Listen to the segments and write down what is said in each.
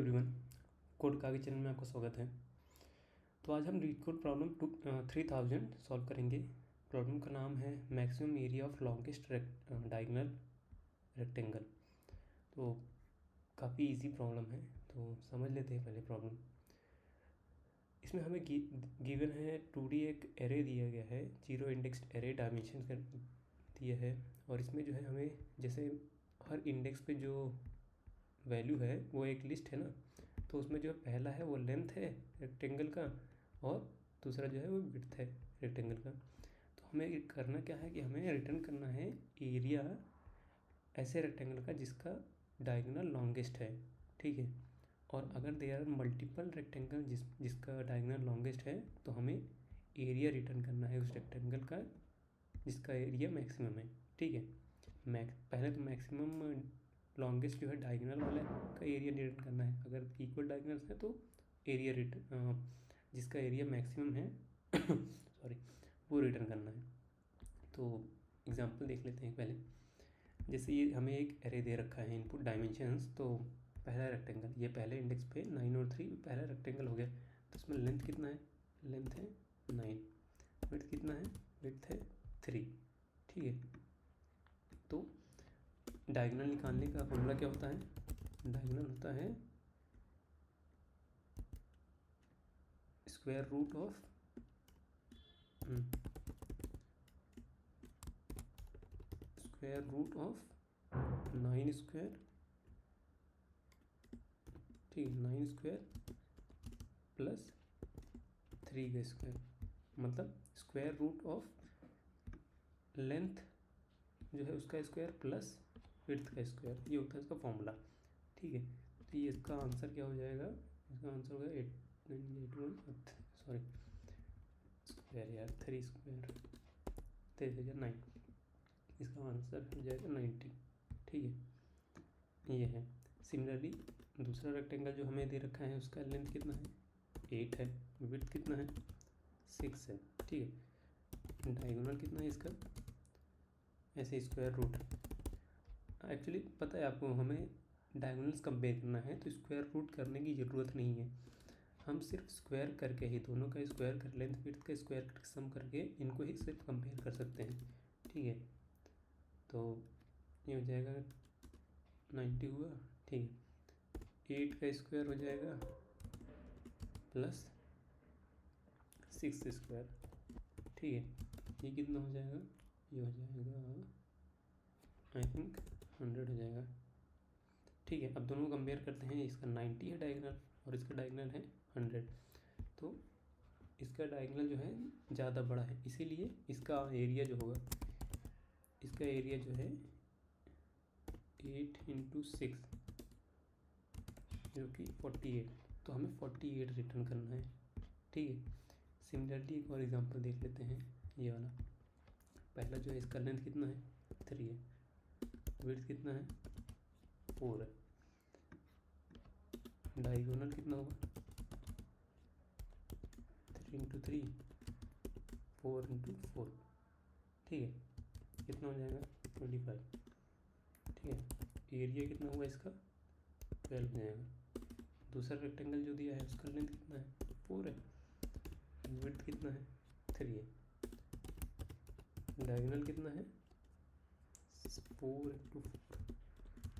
Everyone, code कागज channel में आपका स्वागत है। तो आज हम रीकोड प्रॉब्लम 3000 सॉल्व करेंगे। प्रॉब्लम का नाम है maximum area of longest diagonal rectangle. तो काफ़ी इजी प्रॉब्लम है, तो समझ लेते हैं पहले प्रॉब्लम। इसमें हमें गिवन है 2D एक एरे दिया गया है, 0 इंडेक्स्ड एरे डायमेंशन दिया है। और इसमें जो है हमें जैसे हर इंडेक्स पे जो वैल्यू है वो एक लिस्ट है ना, तो उसमें जो पहला है वो लेंथ है रेक्टेंगल का और दूसरा जो है वो विड्थ है रेक्टेंगल का। तो हमें करना क्या है कि हमें रिटर्न करना है एरिया ऐसे रेक्टेंगल का जिसका डायगोनल लॉन्गेस्ट है, ठीक है। और अगर देयर आर मल्टीपल रेक्टेंगल जिसका डायगोनल लॉन्गेस्ट है, तो हमें एरिया रिटर्न करना है उस रेक्टेंगल का जिसका एरिया मैक्सिमम है, ठीक है। पहले तो मैक्सिमम लॉन्गेस्ट जो है डायगोनल वाले का एरिया रिटर्न करना है। अगर इक्वल डायगोनल्स है तो एरिया रिटर्न जिसका एरिया मैक्सिमम है सॉरी वो रिटर्न करना है। तो एग्जांपल देख लेते हैं पहले। जैसे ये हमें एक एरे दे रखा है इनपुट डायमेंशंस। तो पहला रेक्टेंगल, ये पहले इंडेक्स पे 9 और 3 पहला रेक्टेंगल हो गया। तो इसमें लेंथ कितना है? लेंथ है 9। विड्थ कितना है? विड्थ है 3, ठीक है। तो डायगोनल निकालने का फॉर्मूला क्या होता है? डायगोनल होता है square root of square root of 9 square, ठीक है, 9 स्क्वायर प्लस 3 का स्क्वायर, मतलब स्क्वायर रूट ऑफ लेंथ जो है उसका स्क्वायर प्लस विड्थ का स्क्वायर, ये होता है इसका फॉर्मूला, ठीक है। तो ये इसका आंसर क्या हो जाएगा? इसका आंसर होगा 891 सॉरी स्क्वायर यार 3 स्क्वायर 9, इसका आंसर हो जाएगा 90, ठीक है। ये है। सिमिलरली दूसरा रेक्टेंगल जो हमें दे रखा है उसका लेंथ कितना है? 8 है। विड्थ कितना है? 6 है, ठीक है। डायगोनल कितना है इसका? ऐसे स्क्वायर रूट, एक्चुअली पता है आपको, हमें डायगोनल्स कंपेयर करना है तो स्क्वायर रूट करने की ज़रूरत नहीं है। हम सिर्फ स्क्वायर करके ही, दोनों का स्क्वायर कर, लेंथ विड्थ का स्क्वायर करके सम करके इनको ही सिर्फ कंपेयर कर सकते हैं, ठीक है। तो ये हो जाएगा 90 हुआ, ठीक है। 8 का स्क्वायर हो जाएगा प्लस 6 स्क्वायर, ठीक है। ये कितना हो जाएगा? ये हो जाएगा आई थिंक 100 हो जाएगा, ठीक है। अब दोनों को कंपेयर करते हैं। इसका 90 है डायगोनल और इसका डायगोनल है 100। तो इसका डायगोनल जो है ज़्यादा बड़ा है, इसीलिए इसका एरिया जो होगा, इसका एरिया जो है 8 × 6 जो कि 48। तो हमें 48 रिटर्न करना है, ठीक है। सिमिलरली एक और एग्जांपल देख लेते हैं, ये वाला। पहला जो है इसका लेंथ कितना है? 3 है। विड्थ कितना है? 4 है। डायगोनल कितना होगा? 3 × 3 4 × 4, ठीक है। कितना हो जाएगा? 25, ठीक है। एरिया कितना हुआ इसका? 12 हो जाएगा। दूसरा रेक्टेंगल जो दिया है उसका लेंथ कितना है? 4 है। विड्थ कितना है? 3 है। डायगोनल कितना है? 4 × 4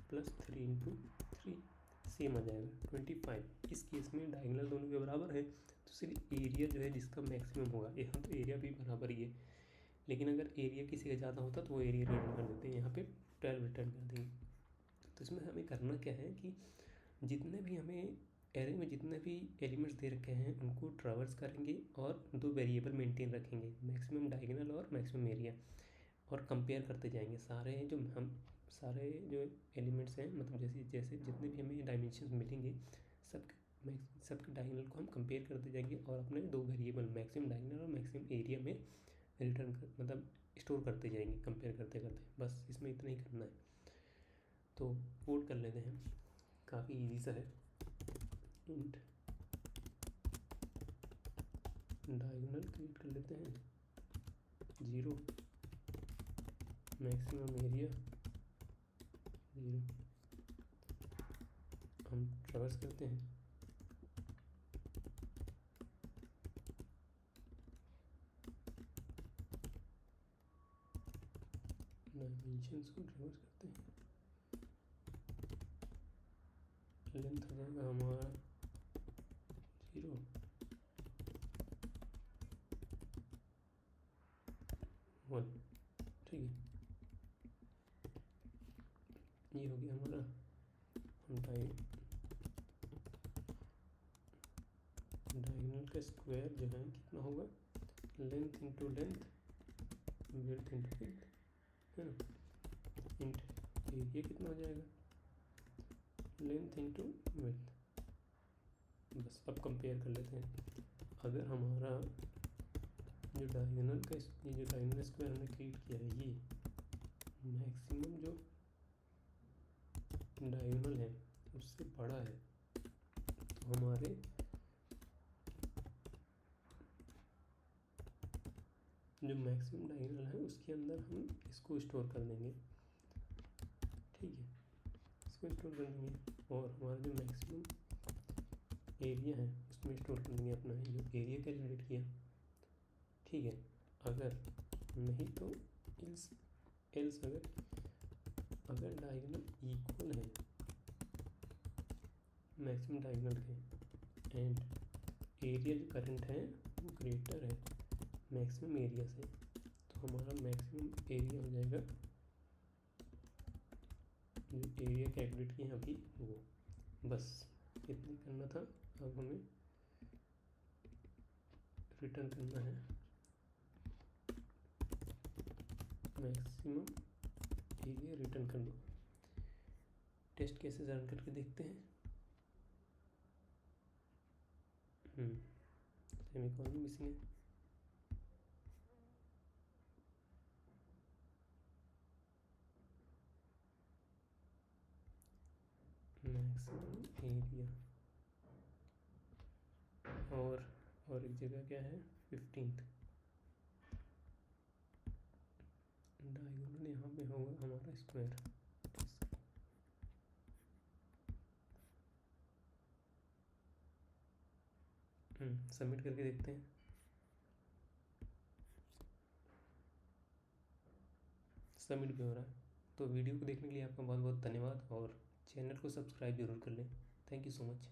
प्लस 3 × 3, सेम आ जाएगा 25। इस केस में डायगोनल दोनों के बराबर है, तो सिर्फ एरिया जो है जिसका मैक्सिमम होगा, यहाँ तो एरिया भी बराबर ही है, लेकिन अगर एरिया किसी का ज़्यादा होता तो वो एरिया रिटर्न कर देते हैं, यहाँ पे 12 रिटर्न कर देंगे। तो इसमें हमें करना क्या है कि जितने भी हमें एरे में जितने भी एलिमेंट्स दे रखे हैं उनको ट्रावर्स करेंगे और 2 वेरिएबल मेंटेन रखेंगे, मैक्सिमम डायगोनल और मैक्सिमम एरिया, और कंपेयर करते जाएंगे सारे जो एलिमेंट्स हैं, मतलब जैसे जैसे जितने भी हमें डायमेंशंस मिलेंगे सबके डायगोनल को हम कंपेयर करते जाएंगे और अपने 2 वेरिएबल मैक्सिमम डायगोनल और मैक्सिमम एरिया में रिटर्न कर मतलब स्टोर करते जाएंगे कंपेयर करते करते। बस इसमें इतना ही करना है। तो कोड कर लेते हैं, काफ़ी इजी सा है। इंट डायगोनल क्रिएट कर लेते हैं 0, मैक्सिमम एरिया 0 हम ट्रैवर्स करते हैं। डायमेंशंस को ट्रैवर्स करते हैं। लेंथ हो जाएगा हमारा 0, 1, ठीक है। ये हो गया हमारा। हम डायगोनल का स्क्वायर जो है कितना होगा, length into length, width into width, है ना, इंट एरिया कितना हो जाएगा, लेंथ इंटू विड्थ। बस अब कंपेयर कर लेते हैं। अगर हमारा जो डायगोनल का ये जो डायगोनल स्क्वायर हमने क्रिएट किया है, ये मैक्सिमम जो डायगोनल है उससे बड़ा है, तो हमारे जो मैक्सिमम डायगोनल है उसके अंदर हम इसको स्टोर कर देंगे, ठीक है, इसको स्टोर कर देंगे। और हमारा जो मैक्सिमम एरिया है उसमें स्टोर कर देंगे अपना जो एरिया कैलकुलेट किया, ठीक है। अगर नहीं तो एल्स अगर डायगोनल इक्वल है मैक्सिमम डायगोनल के एंड एरिया जो करंट है वो ग्रेटर है मैक्सिमम एरिया से, तो हमारा मैक्सिमम एरिया हो जाएगा जो एरिया कैलकुलेट किए अभी वो। बस इतना करना था। अब हमें रिटर्न करना है मैक्सिमम एरिया, रिटर्न कर दो। टेस्ट केसेस रन करके देखते हैं। सेमीकोलन मिसिंग है। मैक्सिमम एरिया और एक जगह क्या है 15th डायगोनल, यहाँ पे होगा हमारा स्क्वायर। सबमिट करके देखते हैं। सबमिट भी हो रहा है। तो वीडियो को देखने के लिए आपका बहुत बहुत धन्यवाद और चैनल को सब्सक्राइब जरूर कर लें। Thank you so much.